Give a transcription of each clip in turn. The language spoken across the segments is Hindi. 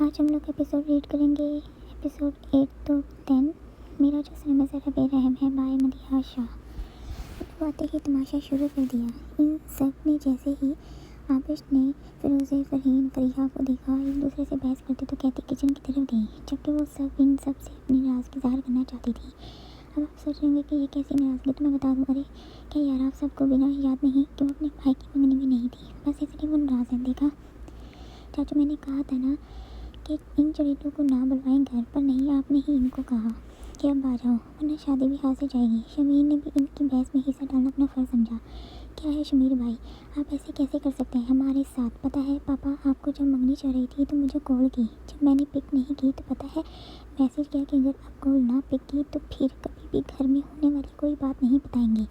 आज हम लोग एपिसोड रीड करेंगे एपिसोड 8 तो 10। मेरा जो समय ज़रा बेरहम है बाय मदिहा शाह। वो आते ही तमाशा शुरू कर दिया। इन सब ने जैसे ही आबिश ने फिरोज़े, फ़रहीन, फ़रीहा को देखा एक दूसरे से बहस करते तो कहती किचन की तरफ गई, जबकि वो सब इन सब से अपनी नाराज़गी ज़ाहिर करना चाहती थी। अब आप सोच रहे कि ये कैसी नाराज़गी, तो मैं बता दूँ। अरे क्या यार, आप सबको बिना याद नहीं कि वो अपने भाई की मंगनी में नहीं थी, बस इसलिए वो नाराज़ है। देखा चाचू, मैंने कहा था ना कि इन चरित्रों को ना बुलवाएं घर पर, नहीं आपने ही इनको कहा कि अब आ जाओ वरना शादी भी हाथ से जाएगी। शमीर ने भी इनकी बहस में हिस्सा डालना अपना फ़र्ज़ समझा। क्या है शमीर भाई, आप ऐसे कैसे कर सकते हैं हमारे साथ? पता है पापा आपको जब मंगनी चाह रही थी तो मुझे कॉल की, जब मैंने पिक नहीं की तो पता है मैसेज किया कि अगर आप कॉल ना पिक की तो फिर कभी भी घर में होने वाली कोई बात नहीं बताएंगे।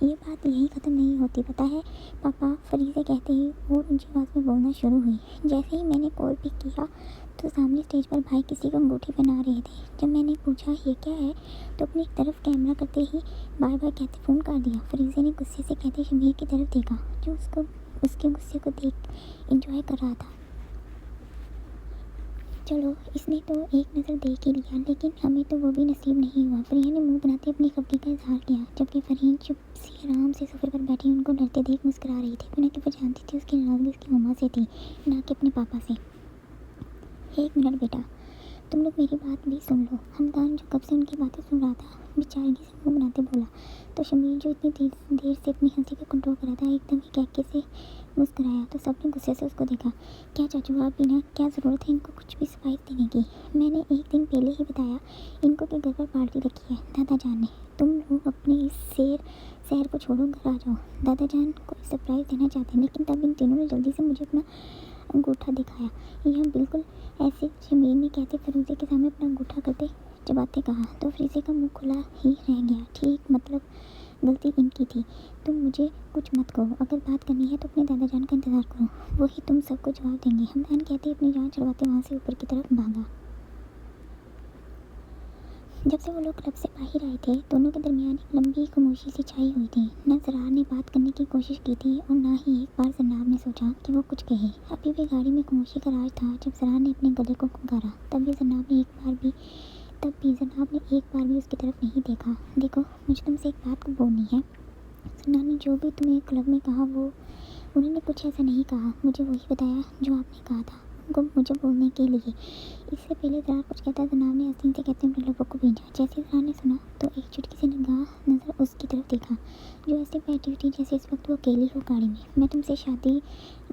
ये बात यहीं ख़त्म नहीं होती, पता है पापा, फरीज़े कहते ही और ऊंची आवाज़ में बोलना शुरू हुई। जैसे ही मैंने कॉल पिक किया तो सामने स्टेज पर भाई किसी को अंगूठी पहना रहे थे। जब मैंने पूछा ये क्या है तो अपनी तरफ कैमरा करते ही बाय बाय कहते फ़ोन कर दिया। फरीज़े ने गुस्से से कहते शमीर की तरफ देखा, जो उसके गुस्से को देख एंजॉय कर रहा था। चलो इसने तो एक नज़र देख ही लिया, लेकिन हमें तो वो भी नसीब नहीं हुआ। प्रिया ने मुंह बनाते अपनी खफगी का इजहार किया, जबकि फ़रहीन चुप सी आराम से सोफे पर बैठी उनको डरते देख मुस्कुरा रही थी। बिना कि वो जानती थी उसकी नाराज़गी उसकी मम्मा से थी, ना कि अपने पापा से। एक मिनट बेटा, तुम लोग मेरी बात भी सुन लो। हमदान जो कब से उनकी बातें सुन रहा था बेचारगी से मुंह बनाते बोला, तो शमीर जो इतनी देर से अपनी हंसी को कंट्रोल कर रहा था एकदम ही कहके से मुस्कुराया। तो सबने गुस्से से उसको देखा। क्या चाचू आप बिना, क्या ज़रूरत है इनको कुछ भी सरप्राइज़ देने की? मैंने एक दिन पहले ही बताया इनको कि घर पर पार्टी रखी है दादा जान ने। तुम लोग अपने इस शहर को छोड़ो, घर आ जाओ। दादा जान कोई सरप्राइज़ देना चाहते हैं, लेकिन तब इन तीनों ने जल्दी से मुझे अपना अंगूठा दिखाया। यह बिल्कुल ऐसे शमीर ने कहते फिरोज़े के सामने अपना अंगूठा करते चबाते कहा, तो फिरोज़े का मुंह खुला ही रह गया। ठीक, मतलब गलती इनकी थी। तुम मुझे कुछ मत कहो, अगर बात करनी है तो अपने दादा जान का इंतज़ार करो, वही तुम सबको जवाब देंगे। हमदान कहते अपनी जान छुड़वाते वहाँ से ऊपर की तरफ भागा। जब से वो लोग क्लब से बाहर आए थे दोनों के दरमियान एक लंबी खामोशी सी छाई हुई थी। न ज़रार ने बात करने की कोशिश की थी और ना ही एक बार जनाब ने सोचा कि वो कुछ कहे। अभी भी गाड़ी में खामोशी का राज था। जब ज़रार ने अपने गले को पुकारा तब भी जनाब ने एक बार भी उसकी तरफ नहीं देखा। देखो मुझे तुमसे एक बात को बोलनी है। जनाब ने जो भी तुम्हें क्लब में कहा वो उन्होंने कुछ ऐसा नहीं कहा, मुझे वही बताया जो आपने कहा था उनको मुझे बोलने के लिए। इससे पहले ज़रा कुछ कहता जनाब ने हसीन से कहते उन लोगों को भेजा। जैसे ज़रा ने सुना तो एक चुटकी से नज़र उसकी तरफ देखा, जो ऐसे बैठी हुई थी जैसे इस वक्त वो अकेली हो गाड़ी में। मैं तुमसे शादी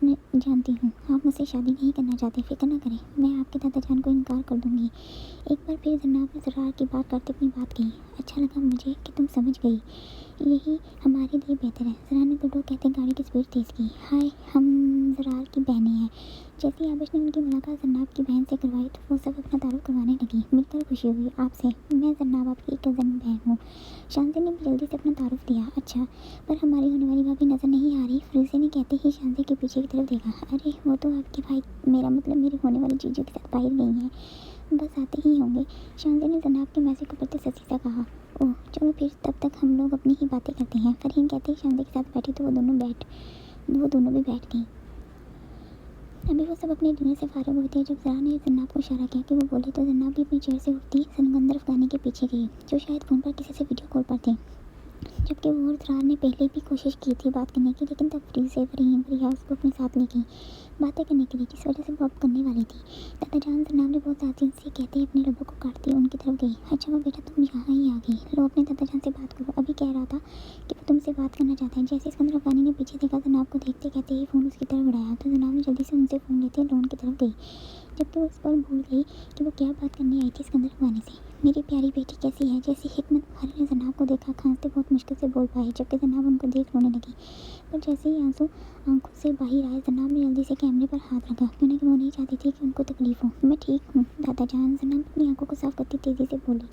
जानती हूँ, आप मुझसे शादी नहीं करना चाहते, फिक्र ना करें, मैं आपके दादा जान को इनकार कर दूँगी। एक बार फिर जनाब ने ज़रा की बात करते अपनी बात कही। अच्छा लगा मुझे कि तुम समझ गई, यही हमारे लिए बेहतर है। ज़रा ने दो कहते गाड़ी की स्पीड तेज़ की। हाय, हम ज़रार की बहनें हैं। जैसे ही आबिश ने उनकी मुलाकात जन्नाब की बहन से करवाई तो वो सब अपना तारुफ करवाने लगी। मिलकर खुशी हुई आपसे, मैं जन्नाब आपकी कज़न बहन हूँ। शांति ने भी जल्दी से अपना तारुफ दिया। अच्छा, पर हमारी होने वाली भाभी नज़र नहीं आ रही? फिरोज़े ने कहते ही शांति के पीछे की तरफ देखा। अरे वो तो आपके भाई, मेरा मतलब मेरी होने वाली जीजू के साथ बाहर गई हैं, बस आते ही होंगे। शांति ने जनाब के मैसेज को पढ़ते ससी सा कहा। ओह चलो फिर, तब तक हम लोग अपनी ही बातें करते हैं। फ़रहीन कहते ही शांति के साथ बैठी तो वो दोनों भी बैठ गई। अभी वो सब अपने डिनर से फारिग हुए थे जब ज़रा ने जन्नाब को इशारा किया कि वो बोले, तो जन्नाब भी अपनी चेयर से उठती सिकंदर अफगानी के पीछे गई, जो शायद फ़ोन पर किसी से वीडियो कॉल पर थे। जबकि वो और ज़रा ने पहले भी कोशिश की थी बात करने की, लेकिन तब फ़रीहा उसको अपने साथ ले गई बातें करने के लिए, जिस वजह से वो अब करने वाली थी। दादा जान जनाब ने बहुत आसानी से कहते ही अपने लबों को काटती उनकी तरफ गई। अच्छा वो बेटा तुम यहाँ ही आ गई, लो अपने दादा जान से बात करो, अभी कह रहा था कि वो तुमसे बात करना चाहता है। जैसे सिकंदर अफगानी ने पीछे देखा जनाब को देखते कहते ही फ़ोन उसकी तरफ बढ़ाया, तो जनाब ने जल्दी से उनसे फ़ोन लेते लोन की तरफ गई, जबकि वो इस पर भूल गई कि वो क्या बात करने आई थी सिकंदर अफगानी से। मेरी प्यारी बेटी कैसी है? जैसे हिकमत बुखारी ने जनाब को देखा खांसते बहुत मुश्किल से बोल पाए, जबकि जनाब उनको देख रोने लगी। पर जैसे ही आंसू आंखों से बाहर आए जनाब ने जल्दी से कैमरे पर हाथ रखा, क्योंकि वो नहीं चाहती थी कि उनको तकलीफ हो। मैं ठीक हूँ दादा जान, जनाब अपनी आंखों को साफ करती तेज़ी से बोली,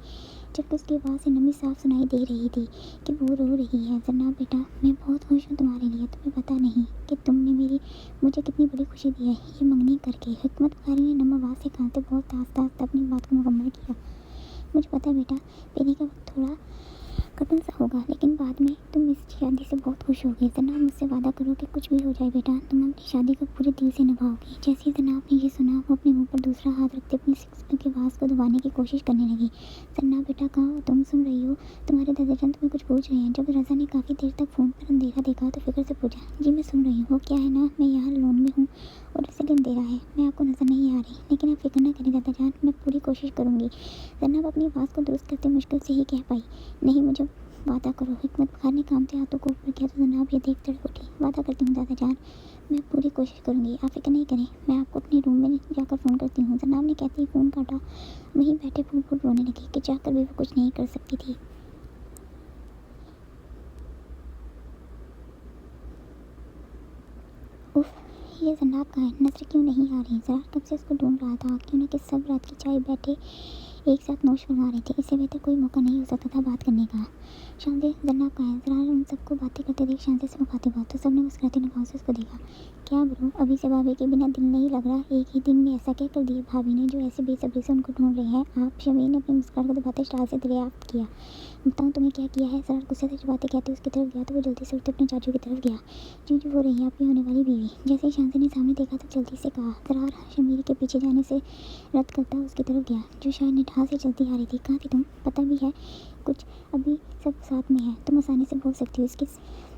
जबकि उसकी आवाज़ से नमी साफ सुनाई दे रही थी कि वो रो रही है। जनाब बेटा मैं बहुत खुश हूँ तुम्हारे लिए, तुम्हें पता नहीं कि तुमने मुझे कितनी बड़ी खुशी दी है ये मंगनी करके। हिकमत बुखारी ने नम आवाज़ से खांसते बहुत आस्ता आस्ता अपनी बात को मुकम्मल किया। मुझे पता है बेटा, पीने का वक्त थोड़ा कठिन सा होगा, लेकिन बाद में तुम इस शादी से बहुत खुश होगे। जनाब, मुझसे वादा करो कि कुछ भी हो जाए बेटा, तुम अपनी शादी को पूरे दिल से निभाओगी। जैसे ही जनाब ने ये सुना, वो अपने मुंह पर दूसरा हाथ रखते अपनी सिक्स के आवाज़ को दबाने की कोशिश करने लगी। जनाब बेटा, कहाँ हो तुम? सुन रही हो? तुम्हारे दादाजान तुम्हें कुछ पूछ रहे हैं। जब रज़ा ने काफ़ी देर तक फ़ोन पर अंधेरा देखा तो फिक्र से पूछा, जी मैं सुन रही हूँ। वो क्या है ना, मैं यहाँ लोन में हूँ और इसलिए अंधेरा है, मैं आपको नज़र नहीं आ रही, लेकिन आप फिक्र ना करें दादाजान, मैं पूरी कोशिश करूँगी। जनाब अपनी आवाज़ को दुरुस्त करते मुश्किल से ही कह पाई, नहीं मुझे वादा करो। हिकमत खान ने कामते हाथों को ऊपर किया तो जनाब ये देख तड़प उठी। वादा करती हूँ दादाजान, मैं पूरी कोशिश करूँगी, आप फिक्र नहीं करें, मैं आपको अपने रूम में जाकर फ़ोन करती हूँ। जनाब ने कहते ही फ़ोन काटा। वहीं बैठे फूट फूट रोने लगी कि चाहकर भी वो कुछ नहीं कर सकती थी। उफ, ये जनाब कहाँ है? नज़र क्यों नहीं आ रही? ज़रा कब से उसको ढूंढ रहा था। क्यों ना कि सब रात की चाय बैठे एक साथ नोश फरमा रहे थे। इससे बेहतर कोई मौका नहीं हो सकता था बात करने का। शांति, जनाब कहाँ है? ज़रा उन सबको बातें करते देख शांति से मुखातिब हुआ तो सबने मुस्कुराते निगाहों से उसको देखा। क्या ब्रो, अभी से भाभी के बिना दिल नहीं लग रहा? एक ही दिन में ऐसा क्या कर दिया भाभी ने जो ऐसे बेसब्री से उनको ढूंढ रहे हैं आप? शमीर ने अपनी मुस्कुराहट को दबाते स्टाइल से दरियाफ्त किया। बताऊँ तुम्हें क्या किया है? ज़रा गुस्से से बातें कहते उसकी तरफ गया तो वो जल्दी से उठते अपने चाचू की तरफ गया। जी जी, वो रही आपकी होने वाली बीवी। जैसे ही शांति ने सामने देखा तो जल्दी से कहा। ज़रा शमीर के पीछे जाने से रद्द करता उसकी तरफ गया जो शायद निठाह से चलती आ रही थी। कहाँ थी तुम? पता भी है कुछ? अभी सब साथ में है, तुम आसानी से बोल सकती हो। इसकी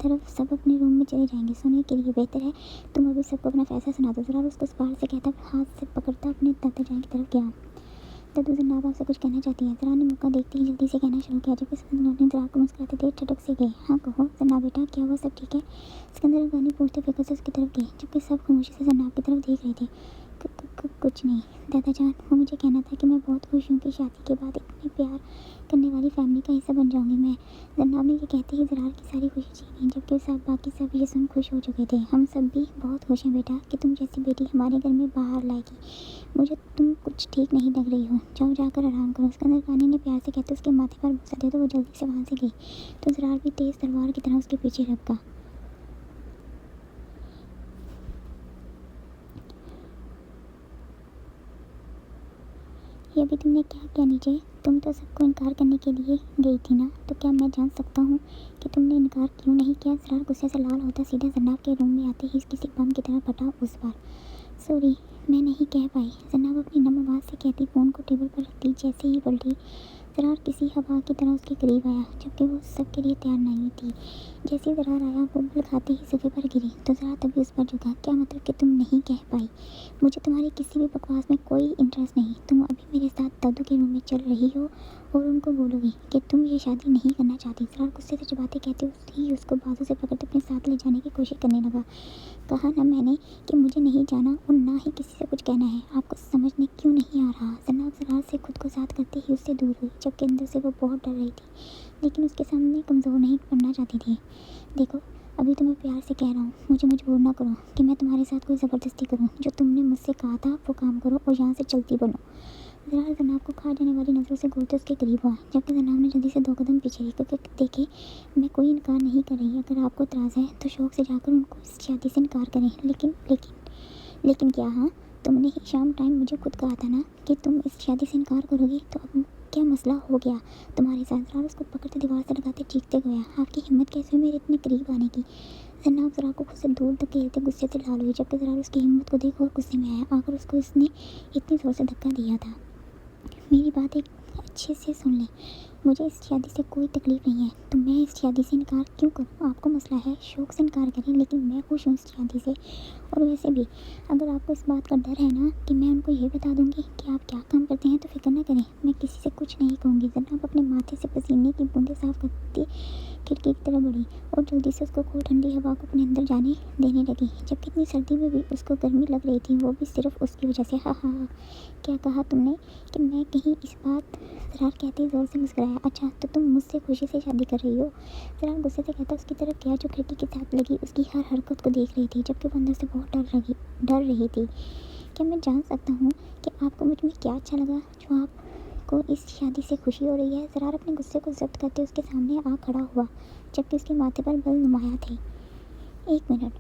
तरफ सब अपने रूम में चले जाएंगे सोने के लिए। बेहतर है तुम अभी सबको अपना फैसला सुना दो। ज़रा उसको बाहर से कहता हाथ से पकड़ता अपने दादाजान की तरफ गया। दादू जनाब आपसे कुछ कहना चाहती हैं। ज़रा ने मौका देखते ही जल्दी से कहना शुरू किया जबकि सिकंदर ने ज़रा को मुस्कुराते देख ठटक से गए। हाँ कहो जनाब बेटा, क्या हुआ, सब ठीक है? सिकंदर अफगानी पूछते फिक्र से उसकी तरफ गए जबकि सब खामोशी से जनाब की तरफ देख रहे थे। कुछ नहीं दादाजान, वो मुझे कहना था कि मैं बहुत खुश हूँ कि शादी के बाद इतनी प्यार करने वाली फैमिली का हिस्सा बन जाऊँगी मैं। जनाब ने ये कहते ही ज़रार की सारी खुशी छीन ली जबकि सब बाकी सब ये सुन खुश हो चुके थे। हम सब भी बहुत खुश हैं बेटा कि तुम जैसी बेटी हमारे घर में बाहर लाएगी। मुझे तुम कुछ ठीक नहीं लग रही हो, जाओ जाकर आराम करो। सिकंदर खानी ने प्यार से कहते उसके माथे पर बुसा दिया तो वो जल्दी से वहाँ से गई तो ज़रार भी तेज़ तलवार की तरह उसके पीछे लपका। ये अभी तुमने क्या किया नीचे? तुम तो सबको इनकार करने के लिए गई थी ना, तो क्या मैं जान सकता हूँ कि तुमने इनकार क्यों नहीं किया? ज़रार गुस्से से लाल होता सीधा जनाब के रूम में आते ही किसी बम की तरह फटा उस बार। सॉरी, मैं नहीं कह पाई। जनाब अपनी नम आवाज़ से कहती फ़ोन को टेबल पर रखती जैसे ही पलटी ज़रार किसी हवा की तरह उसके करीब आया जबकि वो सबके लिए तैयार नहीं थी। जैसे ही ज़रार आया वो बल खाते ही सोफे पर गिरी तो ज़रार तभी उस पर झुका। क्या मतलब कि तुम नहीं कह पाई? मुझे तुम्हारी किसी भी बकवास में कोई इंटरेस्ट नहीं। तुम अभी मेरे साथ दादू के रूम में चल रही हो और उनको बोलोगी कि तुम ये शादी नहीं करना चाहती। ज़रार गुस्से से जब बातें कहते ही उसको बाजू से पकड़ते अपने साथ ले जाने की कोशिश करने लगा। कहा ना मैंने कि मुझे नहीं जाना और ना ही किसी से कुछ कहना है। आपको समझने क्यों नहीं आ रहा? जनाब ज़रार से खुद को साथ करते ही उससे दूर हुई जबकि अंदर से वो बहुत डर रही थी लेकिन उसके सामने कमज़ोर नहीं पड़ना चाहती थी। देखो अभी तो मैं प्यार से कह रहा हूँ, मुझे मजबूर ना करो कि मैं तुम्हारे साथ कोई ज़बरदस्ती करूँ। जो तुमने मुझसे कहा था वो काम करो और यहाँ से चलती बनो। ज़रार जनाब को खा जाने वाली नज़रों से घूरते उसके करीब हुआ जबकि जनाब ने जल्दी से 2 कदम पीछे लेकर देखे मैं कोई इनकार नहीं कर रही। अगर आपको इतराज़ है तो शौक़ से जाकर उनको इस शादी से इनकार करें। लेकिन क्या? हाँ, तुमने ही शाम टाइम मुझे खुद कहा था ना कि तुम इस शादी से इनकार करोगी, तो अब क्या मसला हो गया तुम्हारे साथ? ज़रार उसको पकड़ते दीवार से लगाते चीखते गया। आपकी हिम्मत कैसे हुई मेरे इतने करीब आने की? जनाब ज़रार को खुद से दूर धकेलते गुस्से से लाल हुई जबकि ज़रार उसकी हिम्मत को देख और गुस्से में आया। आखिर उसको इसने इतनी ज़ोर से धक्का दिया था। मेरी बात एक अच्छे से सुन लें, मुझे इस शादी से कोई तकलीफ़ नहीं है तो मैं इस शादी से इनकार क्यों करूँ? आपको मसला है, शौक़ से इनकार करें, लेकिन मैं खुश हूँ इस शादी से। और वैसे भी अगर आपको इस बात का डर है ना कि मैं उनको ये बता दूँगी कि आप क्या काम करते हैं तो फिक्र ना करें, मैं किसी से कुछ नहीं कहूँगी। जनाब अपने माथे से पसीने की बूंदें साफ करती खिड़की की तरफ बढ़ी और जल्दी से उसको कोई ठंडी हवा को अपने अंदर जाने देने लगी जबकि इतनी सर्दी में भी उसको गर्मी लग रही थी, वो भी सिर्फ उसकी वजह से। हाँ हाँ हाँ, क्या कहा तुमने कि मैं कहीं इस बात? ज़रार कहते ही ज़ोर से मुस्कुराया। अच्छा तो तुम मुझसे खुशी से शादी कर रही हो? ज़रार गुस्से से कहता उसकी तरफ गया जो खिड़की के साथ लगी उसकी हर हरकत को देख रही थी जबकि वो अंदर से बहुत डर रही थी। क्या मैं जान सकता हूँ कि आपको मुझ में क्या अच्छा लगा जो आपको इस शादी से खुशी हो रही है? ज़रार अपने गुस्से को ज़ब्त करते उसके सामने आ खड़ा हुआ जबकि उसके माथे पर बल नुमाया थे। 1 मिनट,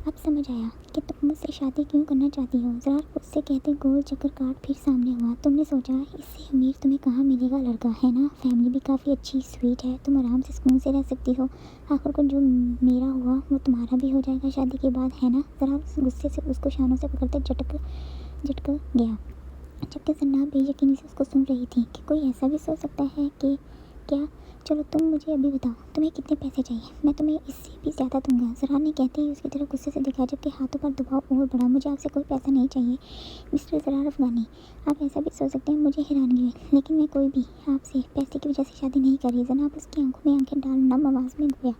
अब समझ आया कि तुम मुझसे शादी क्यों करना चाहती हो। ज़रार उससे कहते गोल चक्कर काट फिर सामने हुआ। तुमने सोचा इससे अमीर तुम्हें कहाँ मिलेगा लड़का, है ना, फैमिली भी काफ़ी अच्छी स्वीट है, तुम आराम से सुकून से रह सकती हो। आखिर को जो मेरा हुआ वो तुम्हारा भी हो जाएगा शादी के बाद, है ना। ज़रार उस गुस्से से उसको शानों से पकड़ते झटक गया, जबकि जन्नाब बेयकीनी से उसको सुन रही थी कि कोई ऐसा भी सोच सकता है कि क्या। चलो तुम मुझे अभी बताओ तुम्हें कितने पैसे चाहिए, मैं तुम्हें इससे भी ज़्यादा दूंगा। ज़रा ने कहते ही उसकी तरफ गुस्से से दिखा, जबकि हाथों पर दबाव और बढ़ा। मुझे आपसे कोई पैसा नहीं चाहिए मिस्टर ज़रार अफ़गानी। आप ऐसा भी सोच सकते हैं, मुझे हैरानगी हुई, लेकिन मैं कोई भी आपसे पैसे की वजह से शादी नहीं कर रही। जनाब उसकी आंखों में आंखें डाल नम आवाज़ में गोया,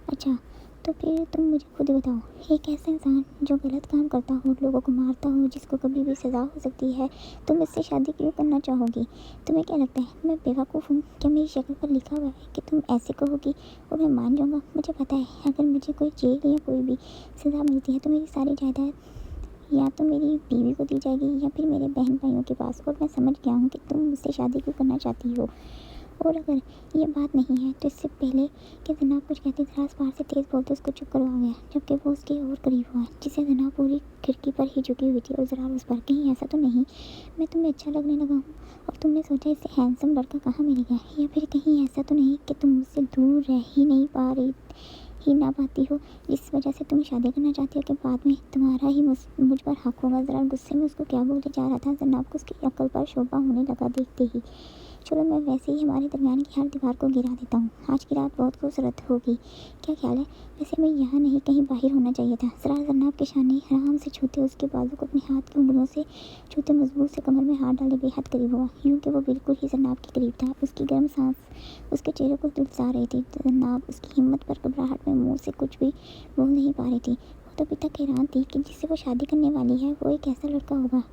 अच्छा तो फिर तुम मुझे खुद बताओ, एक ऐसा इंसान जो गलत काम करता हो, लोगों को मारता हो, जिसको कभी भी सज़ा हो सकती है, तुम इससे शादी क्यों करना चाहोगी। तुम्हें क्या लगता है मैं बेवकूफ़ हूँ? क्या मेरी शक्ल पर लिखा हुआ है कि तुम ऐसे कहोगी और मैं मान जाऊँगा। मुझे पता है अगर मुझे कोई जेल या कोई भी सज़ा मिलती है तो मेरी सारी जायदाद या तो मेरी बीवी को दी जाएगी या फिर मेरे बहन भाइयों के पास। और मैं समझ गया हूँ कि तुम मुझसे शादी क्यों करना चाहती हो। और अगर ये बात नहीं है तो इससे पहले कि जनाब कुछ कहते ज़रार पार से तेज़ बोलते उसको चुप करवा गया, जबकि वो उसके और करीब हुआ, जिसे जनाब पूरी खिड़की पर ही झुकी हुई थी। और ज़रार उस पर, कहीं ऐसा तो नहीं मैं तुम्हें अच्छा लगने लगा हूँ और तुमने सोचा इससे हैंडसम लड़का कहाँ मिलेगा, या फिर कहीं ऐसा तो नहीं कि तुम मुझसे दूर रह ही नहीं पा रही ही ना पाती हो, जिस वजह से तुम शादी करना चाहती हो कि बाद में तुम्हारा ही मुझ पर हक होगा। ज़रा गुस्से में उसको क्या बोलते जा रहा था, जनाब को उसकी अक्ल पर शोभा होने लगा देखते ही। चलो मैं वैसे ही हमारे दरमियान की हर दीवार को गिरा देता हूँ, आज की रात बहुत खूबसूरत होगी, क्या ख्याल है। वैसे मैं यहाँ नहीं कहीं बाहर होना चाहिए था। ज़रा जनाब के शाने आराम से छूते उसके बाजू को अपने हाथ की उंगलियों से छूते मजबूत से कमर में हाथ डाले बेहद करीब हुआ, यूँ कि वो बिल्कुल ही जनाब के करीब था। उसकी गर्म सांस उसके चेहरे को दुलसा रही थी। जनाब उसकी हिम्मत पर घबराहट में मुँह से कुछ भी बोल नहीं पा रही थी। वो तो अभी तक हैरान थी कि जिससे वो शादी करने वाली है वो एक ऐसा लड़का होगा।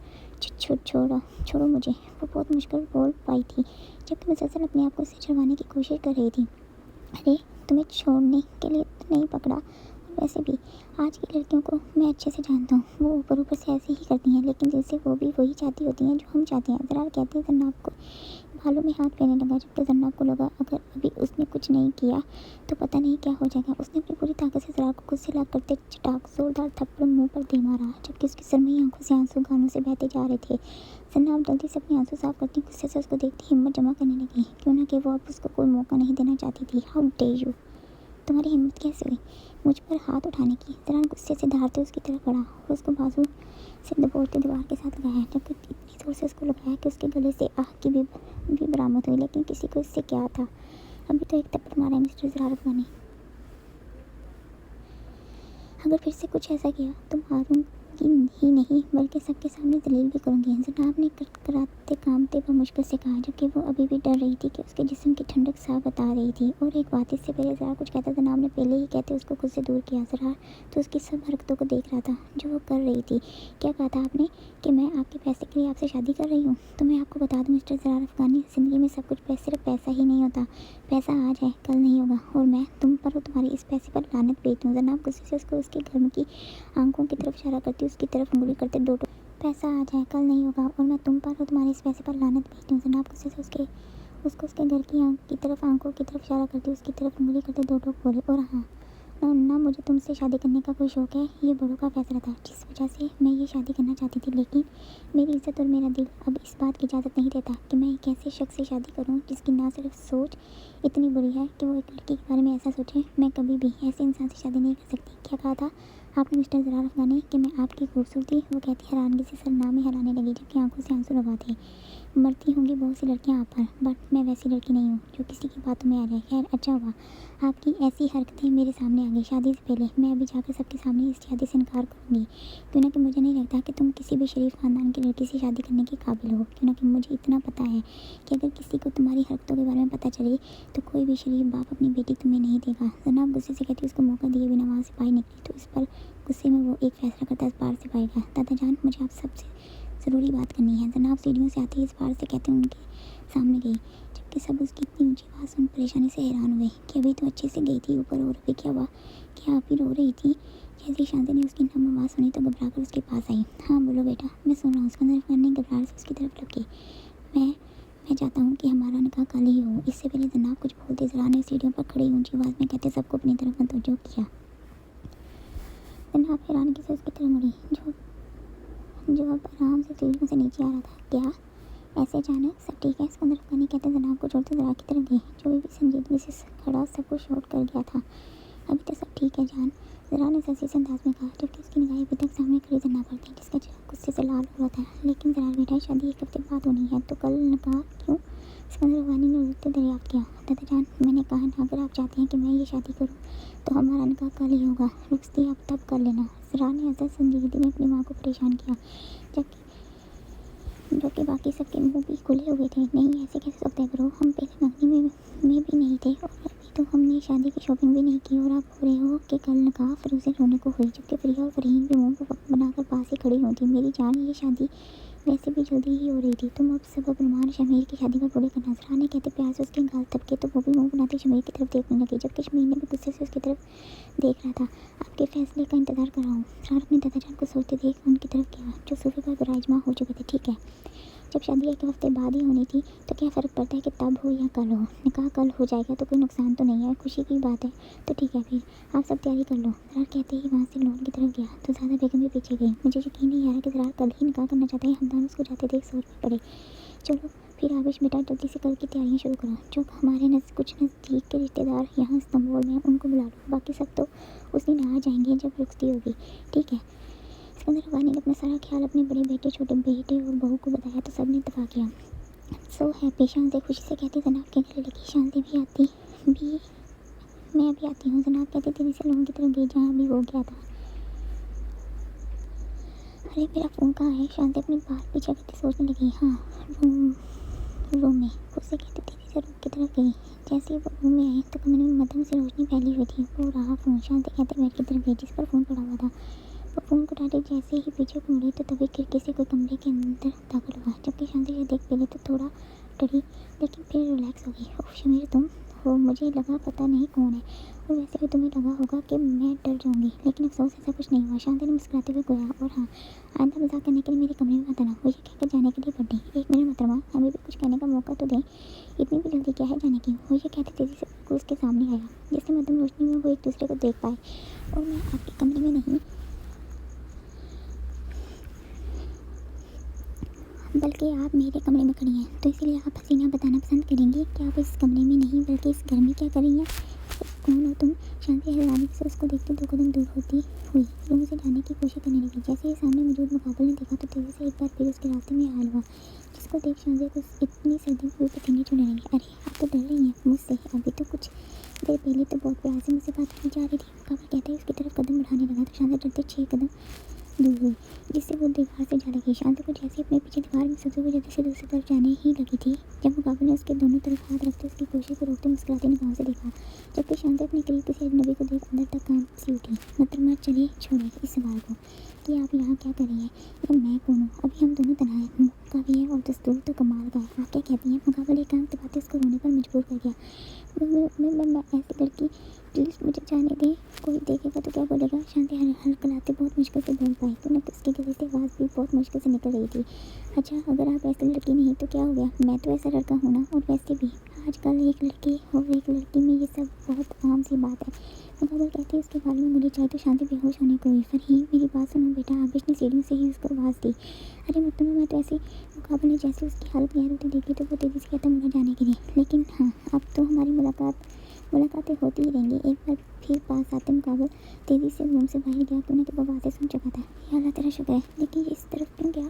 छोड़ो मुझे, वो बहुत मुश्किल बोल पाई थी, जबकि मुसलसल अपने आप को उससे छुड़वाने की कोशिश कर रही थी। अरे तुम्हें छोड़ने के लिए तो नहीं पकड़ा, और वैसे भी आज की लड़कियों को मैं अच्छे से जानता हूँ, वो ऊपर ऊपर से ऐसे ही करती हैं, लेकिन जैसे वो भी वही चाहती होती हैं जो हम चाहते हैं। ज़रा कहते हैं जन्नाब को बालों में हाथ फेरने लगा, जबकि जन्नाब को लगा अगर अभी उसने कुछ नहीं किया तो पता नहीं क्या हो जाएगा। उसने अपनी पूरी ताकत से ज़रा को खुद से लाग करते चटाक जोरदार थप्पड़ मुंह पर दे मारा, जबकि उसकी सरमई आंखों से आंसू गालों से बहते जा रहे थे। जन्नाब जल्दी से अपने आंसू साफ करती गुस्से से उसको देखती हिम्मत जमा करने लगी, क्यों ना कि वो अब उसको कोई मौका नहीं देना चाहती थी। हाउ डे यू, तुम्हारी हिम्मत कैसे हुई मुझ पर हाथ उठाने की। ज़रा गुस्से से धारते उसकी तरफ बढ़ा और उसको बाजू से दबोचते दीवार के साथ लगाया, जबकि इतनी जोर से उसको लगाया कि उसके गले से आह की भी बरामद हुई। लेकिन किसी को इससे क्या था, अभी तो एक थप्पड़ मारा है मिस्टर ज़रार अफ़गानी, अगर फिर से कुछ ऐसा किया तो मारूंगी ही नहीं बल्कि सबके सामने दलील भी करूंगी। जनाब ने कराते कामते व मुश्किल से कहा, जबकि वो अभी भी डर रही थी कि उसके जिस्म की ठंडक साफ बता रही थी। और एक बात, इससे पहले ज़रा कुछ कहता जनाब ने पहले ही कहते उसको खुद से दूर किया। ज़रा तो उसकी सब हरकतों को देख रहा था जो वो कर रही थी। क्या कहा था आपने कि मैं आपके पैसे के लिए आपसे शादी कर रही हूँ? तो मैं आपको बता दूँ मिस्टर ज़रार अफ़गानी, ज़िंदगी में सब कुछ सिर्फ पैसा ही नहीं होता। पैसा आज है कल नहीं होगा, और मैं तुम पर और तुम्हारी इस पैसे पर लानत भेजती हूँ। जनाब गुस्से से उसको उसके घर की आंखों की तरफ इशारा करती उसकी तरफ उंगली करते दो पैसा आज है कल नहीं होगा, और मैं तुम पर और तुम्हारे इस पैसे पर लानत भेजती हूँ। जनाब गुस्से से उसको उसके घर की आंख की तरफ आंखों की तरफ इशारा करती उसकी तरफ उंगली करते दो टोक बोले, और हाँ ना मुझे तुमसे शादी करने का कोई शौक़ है, ये बड़ों का फैसला था जिस वजह से मैं ये शादी करना चाहती थी। लेकिन मेरी इज़्ज़त और मेरा दिल अब इस बात की इजाज़त नहीं देता कि मैं एक ऐसे शख्स से शादी करूं जिसकी ना सिर्फ सोच इतनी बुरी है कि वो एक लड़की के बारे में ऐसा सोचे। मैं कभी भी ऐसे इंसान से शादी नहीं कर सकती। क्या कहा था आपने मिस्टर ज़रार अफ़गानी कि मैं आपकी खूबसूरती? वो कहती हैरानगी से सरनामे हिलाने लगी, जबकि आंखों से आंसू लगा थे। मरती होंगी बहुत सी लड़कियां आप पर, बट मैं वैसी लड़की नहीं हूँ जो किसी की बातों में आ जाए। खैर अच्छा हुआ आपकी ऐसी हरकतें मेरे सामने आ गई। शादी से पहले मैं अभी जाकर सबके सामने इस शादी से इनकार करूँगी, क्यों ना कि मुझे नहीं लगता कि तुम किसी भी शरीफ ख़ानदान की लड़की से शादी करने के काबिल हो। क्यों ना कि मुझे इतना पता है कि अगर किसी को तुम्हारी हरकतों के बारे में पता चले तो कोई भी शरीफ बाप अपनी बेटी तुम्हें नहीं देगा। जनाब गुस्से से कहती उसको मौका दिए बिना वहाँ से बाहर निकली, तो इस पर गुस्से में वो एक फैसला करता इस बार से पाएगा। दादा जान मुझे आप सबसे ज़रूरी बात करनी है। जनाब सीढ़ियों से आते ही इस बार से कहते उनके सामने गई, जबकि सब उसकी इतनी ऊंची आवाज़ सुन परेशानी से हैरान हुए कि अभी तो अच्छे से गई थी ऊपर, और अभी क्या हुआ, क्या आप ही रो रही थी? जैसे शांति ने उसकी नम आवाज़ सुनी तो घबरा कर उसके पास आई। हाँ बोलो बेटा, मैं सुन रहा हूँ। सिकंदर अफ़गानी घबराहट से उसकी तरफ लपकी। मैं चाहता हूँ कि हमारा निकाह कल ही हो। इससे पहले जनाब कुछ बोलते ज़रा ने सीढ़ियों पर खड़ी ऊंची आवाज़ में कहते सबको अपनी तरफ मतवज्जो किया। जनाब हैरानगी से उसकी तरफ मुड़ी, जो अब आराम से सीढ़ियों से नीचे आ रहा था। क्या ऐसे अचानक? सब ठीक है? सिकंदर अफगानी कहते जनाब को छोड़ते ज़रा की तरफ गई, जो भी संजीदगी से खड़ा सब कुछ नोट कर गया था। अभी तो सब ठीक है जान, ज़रा ने ससी से अंदाज में कहा, जबकि उसकी निगाहें अभी तक सामने खड़ी जन्ना पर थी, जिसका चेहरा गुस्से से लाल हो रहा था। लेकिन ज़रा बेटा, शादी 1 हफ्ते बाद होनी है, तो कल निकाह क्यों? सिकंदर अफगानी ने उलटते दरियाफ्त किया, दादा जान मैंने कहा ना, अगर आप चाहते हैं कि मैं ये शादी करूँ तो हमारा निकाह कल ही होगा, रुखसती आप तब कर लेना। ज़रा ने हंसते संजीदगी में अपनी माँ को परेशान किया, जबकि बाकी सबके मुंह भी खुले हुए थे। नहीं ऐसे कैसे सकते हैं ब्रो, हम पहले मंगनी में भी नहीं थे, और अभी तो हमने शादी की शॉपिंग भी नहीं की, और आप हो रहे हो कि कल निकाह फिरोज़े रोने को हुई, जबकि प्रिया और फरहीन भी मुंह पर वक्त बनाकर पास ही खड़ी होती। मेरी जान, ये शादी वैसे भी जल्दी ही हो रही थी, तुम अब सबब रुमान शमीर की शादी पर पूरे करना। ज़रा ने कहते प्यार से उसके गाल थपके तो वो भी मुंह बनाते शमीर की तरफ देखने लगी, जबकि शमीर ने भी गुस्से से उसकी तरफ देख रहा था। आपके फैसले का इंतज़ार कर रहा हूँ। ज़रा अपने दादाजान को सोचते देख उनकी तरफ गया, जो सोफे पर विराजमान हो चुके थे। ठीक है, जब शादी 1 हफ्ते बाद ही होनी थी तो क्या फ़र्क पड़ता है कि तब हो या कल हो, निकाह कल हो जाएगा तो कोई नुकसान तो नहीं है, खुशी की बात है। तो ठीक है फिर, आप सब तैयारी कर लो। ज़रा कहते ही वहाँ से लॉन की तरफ गया तो ज़्यादा बेगम भी पीछे गई। मुझे यकीन नहीं आ रहा कि ज़रा कल ही निकाह करना चाहता है। हमदान उसको जाते देख सौर में पड़े। चलो फिर आवेश बेटा, जल्दी से कल की तैयारियाँ शुरू करो। जो हमारे कुछ नज़दीक के रिश्तेदार यहाँ इस्तांबुल में हैं उनको बुला लो, बाकी सब तो उस दिन आ जाएंगे जब रुखसती होगी। ठीक है। सिकंदर अफगानी ने अपना सारा ख्याल अपने बड़े बेटे, छोटे बेटे और बहू को बताया तो सबने इत्तेफाक किया। सो हैप्पी, शांति खुशी से कहती जनाब के गले लगी। शांति भी आती भी मैं अभी आती हूँ। जनाब कहते तेजी से लोगों की तरफ गई जहाँ अभी वो गया था। अरे मेरा फ़ोन कहाँ है? शांति अपनी बात पीछे करती सोचने लगी। हाँ, रूम में। उसे कहते तेजी से रूम की तरफ गई। जैसे ही वो रूम में आई तो कमरे में मध्यम से रोशनी फैली हुई थी। वो रहा फ़ोन। शांति कहते बेड की तरफ गई जिस पर फ़ोन पड़ा हुआ था। वो फ़ोन को उठाते जैसे ही पीछे को मुड़ी तो तभी खिड़की से कोई कमरे के अंदर दाखिल हुआ। जबकि शांति से देख पहले तो थोड़ा डरी, लेकिन फिर रिलैक्स हो गई। ओह शमीर, तुम हो? मुझे लगा पता नहीं कौन है, और वैसे भी तुम्हें लगा होगा कि मैं डर जाऊंगी, लेकिन अफसोस ऐसा कुछ नहीं हुआ। शांति ने मुस्कुराते हुए कहा, और हाँ, आइंदा मजाक करने के लिए मेरे कमरे में मत आना। मुझे कहकर जाने के लिए बढ़ी। 1 मिनट मोहतरमा, हमें भी कुछ कहने का मौका तो दें, इतनी भी जल्दी क्या है जाने की? मुझे कहते तेजी से बिल्कुल उसके सामने आया, जिससे मध्यम रोशनी में वो एक दूसरे को देख पाए। और मैं आपके कमरे में नहीं बल्कि आप मेरे कमरे में खड़ी हैं, तो इसलिए आप हसीना बताना पसंद करेंगी कि आप इस कमरे में नहीं बल्कि इस घर में क्या कर रही हैं? कौन हो तुम? शांति हैरानी से उसको देखते 2 कदम दूर होती हुई रूम से जाने की कोशिश करने लगी। जैसे ही सामने मौजूद मुकाबले ने देखा तो तेजी से एक बार फिर उसके रास्ते में हाल हुआ, जिसको देख शांति को इतनी सर्दी हुई पसीने छूने लगी। अरे आप तो डर रही हैं मुझसे? अभी तो कुछ देर पहले तो बहुत प्यार से मुझसे बात की जा रही थी। मुकाबला कहते ही उसकी तरफ कदम बढ़ाने लगा तो शांति डरते 6 कदम दूर हुई, जिससे वो दीवार से जा लगी। शांति को जैसे अपने पीछे दीवार में सजे हुए जल्दी से दूसरी तरफ जाने ही लगी थी, जब मुकाबले ने उसके दोनों तरफ हाथ रखते उसकी कोशिश को रोकते मुस्कुराती निगाहों से देखा। जबकि शांति अपने करीब किसी अजनबी को देख अंदर तक कांप सी उठी। मोहतरमा चलिए छोड़िए इस सवाल को कि आप यहाँ क्या कर रही हैं, या मैं कौन हूँ? अभी हम दोनों तनहा हैं। मौका भी है और दस्तूर तो कमाल का है। आप क्या कहती हैं? मुकाबले एकांत बातें उसको रोने पर मजबूर कर गया। मैं ऐसी लड़की, प्लीज़ मुझे जाने दें, कोई देखेगा तो क्या बोलेगा? शांति हलकलाते बहुत मुश्किल से बोल पाई, तो उसके गले से आवाज़ भी बहुत मुश्किल से निकल रही थी। अच्छा, अगर आप ऐसी लड़की नहीं तो क्या हो गया? मैं तो ऐसा लड़का हूँ ना, और वैसे भी आजकल एक लड़के और एक लड़की में ये सब बहुत आम सी बात है। मुकाबल कहती उसके बाल में मुड़ी चाहिए तो शांति बेहोश होने को हुई। फरहीन मेरी बात सुनो बेटा, आबिश ने सीढ़ियों से ही उसको आवाज़ दी। अरे मतलब मैं तो ऐसी मुकाबल ने जैसे उसकी हालत गहर होती देखी तो वो तेज़ी से कहता मुझे जाने के लिए। लेकिन हाँ, अब तो हमारी मुलाकातें होती ही रहेंगी। एक बार फिर पास आते मुकाबल तेज़ी से रूम से बाहर गया, क्यों ना कि वो आवाज़ें सुन चुका था। या अल्लाह तेरा शुक्र है, लेकिन ये इस तरफ क्यों गया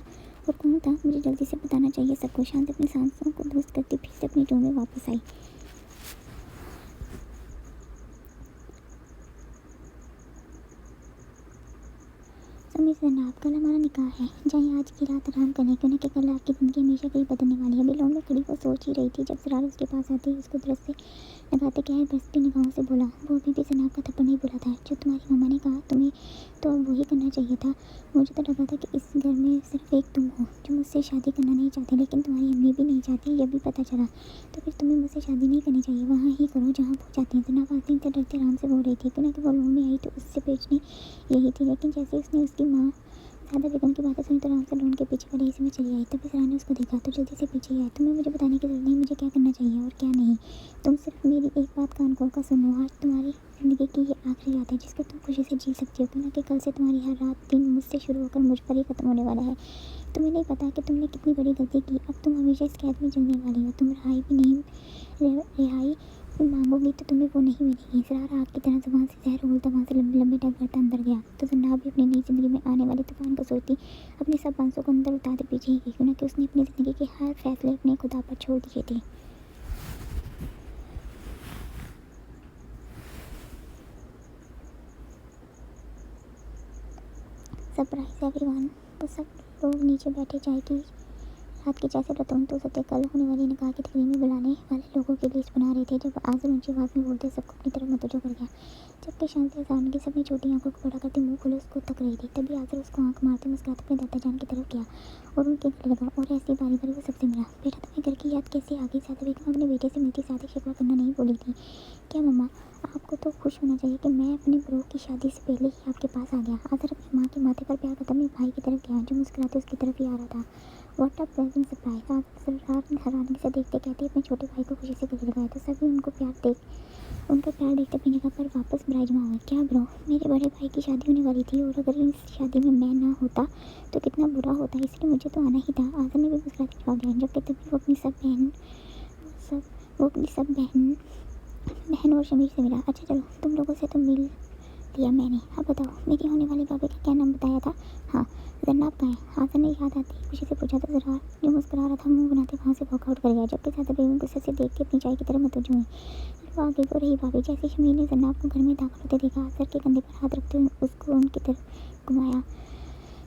और कौन था? मुझे जल्दी से बताना चाहिए सबको। शांति अपनी सांसों को दुरुस्त करती फिर से अपने रूम में वापस आई। समय से जनाब, कल हमारा निकाह है, जाइए आज की रात आराम करने, क्यों ना कि कल आपकी ज़िंदगी हमेशा के लिए बदलने वाली है। अभी लौंड में खड़ी वो सोच ही रही थी जब ज़रार उसके पास आते ही उसको तरफ से लगाते क्या है बरसती निगाहों से बोला, वो अभी भी जनाब का थप्पड़ नहीं बोला था जो तुम्हारी मम्मा ने कहा तुम्हें तो अब वही करना चाहिए था। मुझे तो लगा था कि इस घर में सिर्फ एक तुम हो जो मुझसे शादी करना नहीं चाहती, लेकिन तुम्हारी अम्मी भी नहीं चाहती, ये भी पता चला। तो फिर तुम्हें मुझसे शादी नहीं करनी चाहिए, वहाँ ही करो जहाँ वो चाहती हैं। जनाब आस्तीन से डरते आराम से बोल रही थी, क्यों ना कि वो लौंड में आई तो उससे बेचने यही थी, लेकिन जैसे उसने उसकी माँ ज़्यादा बेगम की बातें सुनी तो आराम से लौंड के पीछे वाले हिस्से में चली आई। तभी ज़रा ने उसको देखा तो जल्दी से पीछे ही आया। तुम्हें मुझे बताने की जरूरत नहीं मुझे क्या करना चाहिए और क्या नहीं, तुम सिर्फ मेरी एक बात कान खोल कर सुनो। आज तुम्हारी ज़िंदगी की ये आखिरी रात है जिसको तुम खुशी से जी सकती हो, क्योंकि कल से तुम्हारी हर रात दिन मुझसे शुरू होकर मुझ पर ही ख़त्म होने वाला है। तुम्हें नहीं पता कि तुमने कितनी बड़ी गलती की। अब तुम हमेशा इस कैद में जलने वाली हो। तुम रिहाई मांगोगी तो तुम्हें वो नहीं मिलेगी। ज़रा आग की तरह ज़ुबान से जहर उगलता वहाँ से लंबे लंबे टक भरता अंदर गया। तो जन्नाब भी अपनी नई ज़िंदगी में आने वाले तूफान को सोचती अपने सब बांसों को अंदर उतारते पीछे ही गई, क्यों ना कि उसने अपनी ज़िंदगी के हर फैसले अपने खुदा पर छोड़ दिए थे। Surprise everyone. तो सब लोग नीचे बैठे चाय की रात की चाय से तो सत्य कल होने वाली निकाह की तकरीब में बुलाने वाले लोगों की लिस्ट बना रहे थे। जब आज़िम ऊंची आवाज़ में बोलते सबको अपनी तरफ मुतवज्जो कर गया, जबकि शांति हजारन की सबने छोटी आंखों को बड़ा करते मुंह खोले उसको तक रही थी। तभी आज़िम उसको आंख मारते मुस्कुराते अपने दादा जान की तरफ गया और उनके गले लगा और ऐसी बारी बारी वो सबसे मिला। बेटा तुम्हें घर की याद कैसे आ गई? ज़्यादा बेगम अपने बेटे से मिलती साथी शिकवा करना नहीं बोली थी क्या मम्मा? आपको तो खुश होना चाहिए कि मैं अपने ब्रो की शादी से पहले ही आपके पास आ गया। आज़र अपनी माँ के माथे पर प्यार करता अपने भाई की तरफ गया जो मुस्कुराते उसकी तरफ ही आ रहा था। What a pleasant surprise. Azar हैरानी से देखते कहते अपने छोटे भाई को खुशी से गले लगाया तो सभी उनका प्यार देखते अपनी जगह पर वापस विराजमान हुए। क्या ब्रो, मेरे बड़े भाई की शादी होने वाली थी और अगर इस शादी में मैं ना होता तो कितना बुरा होता, इसलिए मुझे तो आना ही था। आज़र ने भी मुस्कुराते जवाब दिया, जबकि तभी वो अपनी सब बहन और शमीर से मिला। अच्छा चलो, तुम लोगों से तो मिल लिया मैंने, अब बताओ मेरी होने वाली भाभी का क्या नाम बताया था? हाँ, जन्नाब का है। हासन ने याद आती खुशी से पूछा तो जरा जो मुस्कुरा रहा था मुंह बनाते वहाँ से वॉकआउट कर गया, जबकि ज़्यादा बेगम गुस्से से देख के अपनी चाय की तरफ मुतवज्जो हुई। वो आगे को रही भाभी। जैसे शमीर ने जन्नाब को घर में दाखिल होते देखा, आज़र के कंधे पर हाथ रखते हुए उसको उनकी तरफ घुमाया।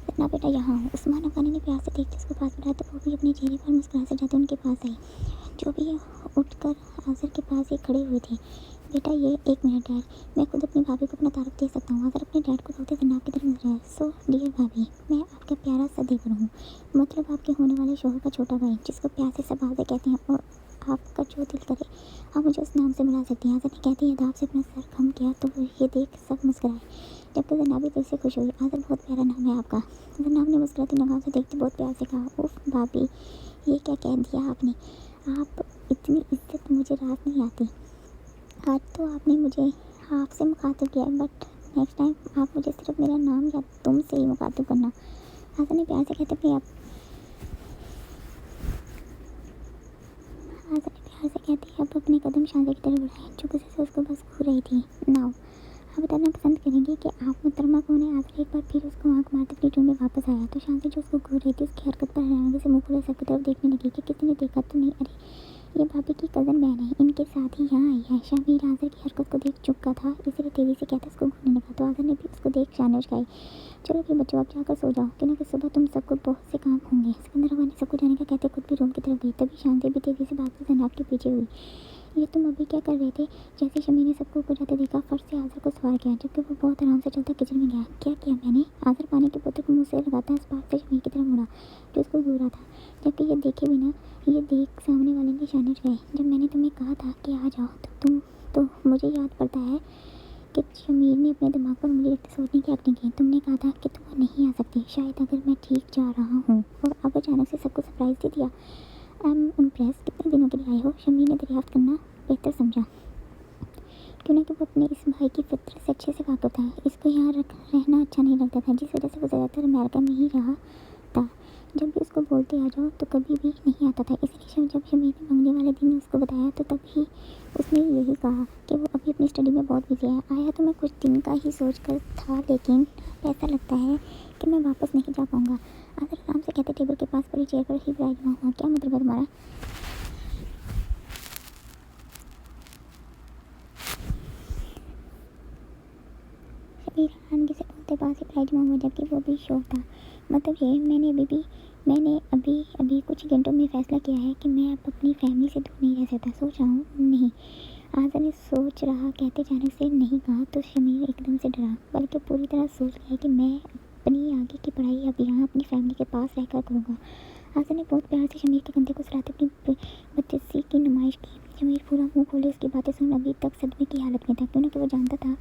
इतना बेटा यहाँ हूँ। उस्मान अफगानी ने प्यार से देख के उसको पास बुलाया तो वो भी अपने चेहरे पर मुस्कुराहट से जाते उनके पास आई। जो भी उठकर आज़र के पास ही खड़े हुए थे। बेटा ये एक मिनट डैड, मैं खुद अपनी भाभी को अपना तारुफ दे सकता हूँ। आज़र अपने डैड को रोकते जन्नाब की तरफ नजर आया। सो डियर भाभी, मैं आपका प्यारा सा देवर हूँ, मतलब आपके होने वाले शोहर का छोटा भाई, जिसको प्यार से सब आज़र कहते हैं और आपका जो दिल करे आप मुझे उस नाम से बुला सकती हैं। आज़र ने कहते ही अदाब से अपना सर खम किया तो ये देख सब मुस्कुराए, जबकि जन्नाब भी दिल से खुश हुई। आज़र बहुत प्यारा नाम है आपका। जन्नाब ने मुस्कुराती निगाहों से देखते बहुत प्यार से कहा, उफ भाभी ये क्या कह दिया आपने, आप इतनी इज्जत मुझे रात नहीं आती। आज तो आपने मुझे आपसे मुखातिब किया है, बट नेक्स्ट टाइम आप मुझे सिर्फ मेरा नाम या तुम से ही मुखातिब करना। आज़र ने प्यार से कहते अपने आप आज़र ने प्यार से कहते अब अपने कदम शांति की तरफ बढ़ाए जो गुस्से से उसको बस घूर रही थी। नाउ आप बताना पसंद करेंगे कि आप मुहतरमा कौन है? आज़र एक बार फिर उसको आंख मारते अपनी रूम में वापस आया तो शांति जो उसको घूर रही थी उसकी हरकत पर हैरानी से मुँह खोले सबकी तरफ देखने लगी कि किसी ने देखा तो नहीं। अरे ये भाभी की कज़न बहन है, इनके साथ ही यहाँ आई है। शमीर आज़र की हरकत को देख चुका था, इसलिए तेजी से कहता उसको घूरने लगा तो आज़र ने भी उसको देख शान उचकाई। चलो फिर बच्चों आप जाकर सो जाओ, क्योंकि सुबह तुम सबको बहुत से काम होंगे। सिकंदर अव्वल ने सबको जाने का कहते खुद भी रूम की तरफ गई। तभी शांति भी तेजी से भागकर जनाब के पीछे हुई। ये तुम अभी क्या कर रहे थे? जैसे शमीर ने सबको ऊपर जाते देखा फर्श से आज़र को सवार किया, जबकि वो बहुत आराम से चलता किचन में गया। क्या किया मैंने? आज़र पानी की बोतल को मुंह से लगाता इस बात से शमीर की तरफ मुड़ा जो उसको घूर रहा था, जबकि ये देखे बिना ये देख सामने वाले ने शाने गए। जब मैंने तुम्हें कहा था कि आ जाओ तो मुझे याद पड़ता है कि शमीर ने अपने दिमाग पर मुझे सोचने की हक नहीं की। तुमने कहा था कि तुम नहीं आ सकती शायद अगर मैं ठीक जा रहा हूँ, और अब अचानक से सबको सरप्राइज दे दिया। I am impress. कितने दिनों के लिए आए हो? शमीर ने दरियाफ्त करना बेहतर समझा, क्यों ना कि वो अपने इस भाई की फितरत से अच्छे से वाकिफ था। इसको यहाँ रहना अच्छा नहीं लगता था, जिस वजह से वो ज़्यादातर अमेरिका में ही रहा था। जब भी उसको बोलते आ जाओ तो कभी भी नहीं आता था, इसलिए जब शमीर ने मंगने वाले दिन उसको बताया तो तभी उसने यही कहा कि वो अभी अपनी स्टडी में बहुत बिजी है। आया तो मैं कुछ दिन का ही सोच कर था, लेकिन ऐसा लगता है कि मैं वापस नहीं जा पाऊँगा। आज़र आराम से कहते टेबल के पास पड़ी चेयर पर ही विराजमान हुआ। क्या मतलब है तुम्हारा? शमीर हैरानगी से बोलते पास ही विराजमान हुआ, जबकि वो भी शौक था। मतलब ये मैंने अभी कुछ घंटों में फैसला किया है कि मैं अब अपनी फैमिली से दूर नहीं रह सकता। सोच रहा हूँ नहीं। आज़र ने सोच रहा कहते अचानक से नहीं कहा तो शमीर एकदम से डरा, बल्कि पूरी तरह सोच लिया कि मैं अपनी आगे की पढ़ाई अब यहाँ अपनी फैमिली के पास रहकर करूँगा। आज़र ने बहुत प्यार से शमीर के कंधे को सराहते अपनी बदतमीजी की नुमाइश की। शमीर पूरा मुंह खोले उसकी बातें सुन अभी तक सदमे की हालत में था, क्यों ना कि वो जानता था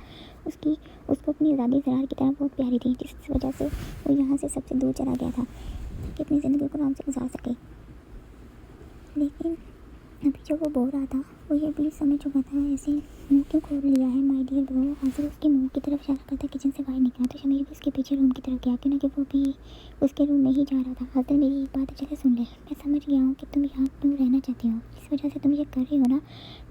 उसको अपनी आज़ादी ज़रार की तरह बहुत प्यारी थी, जिस वजह से वो यहाँ से सबसे दूर चला गया था कि अपनी ज़िंदगी को आराम से गुजार सके। लेकिन अभी जब वो बोल रहा था वो ये भी समझ चुका था ऐसे मुंह क्यों खोल लिया है माय डियर ब्रो। आसिफ उसके मुंह की तरफ इशारा करता किचन से बाहर निकला तो शमीर भी उसके पीछे रूम की तरफ गया, क्यों ना कि वो भी उसके रूम में ही जा रहा था। आसिफ मेरी एक बात अच्छे से सुन ले, मैं समझ गया हूँ कि तुम यहाँ क्यों रहना चाहती हो, जिस वजह से तुम ये कर रही हो ना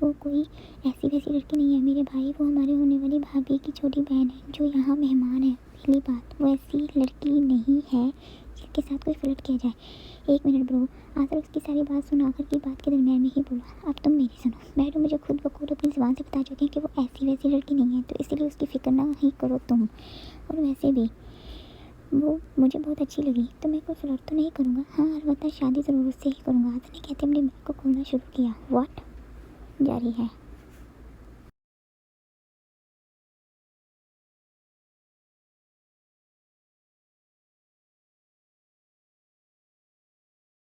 वो कोई ऐसी वैसी लड़की नहीं है मेरे भाई, वो हमारे होने वाली भाभी की छोटी बहन है जो यहाँ मेहमान है। पहली बात, वो ऐसी लड़की नहीं है जिसके साथ कोई फ्लर्ट किया जाए। एक मिनट ब्रो, आसिफ उसकी सारी बात सुन आखिर की बात के दरमियान में ही बोला, अब तुम मेरी सुनो। मैडम मुझे खुद ब खुद अपनी ज़ुबान से बता चुकी हैं कि वो ऐसी वैसी लड़की नहीं है, तो इसीलिए उसकी फ़िक्र ना ही करो तुम। और वैसे भी वो मुझे बहुत अच्छी लगी, तो मैं कोई फ्लर्ट तो नहीं करूँगा। हाँ अलबत्ता शादी ज़रूर उससे ही करूँगा। आसिफ ने कहते अपने बैग को खोलना शुरू किया। व्हाट जारी है।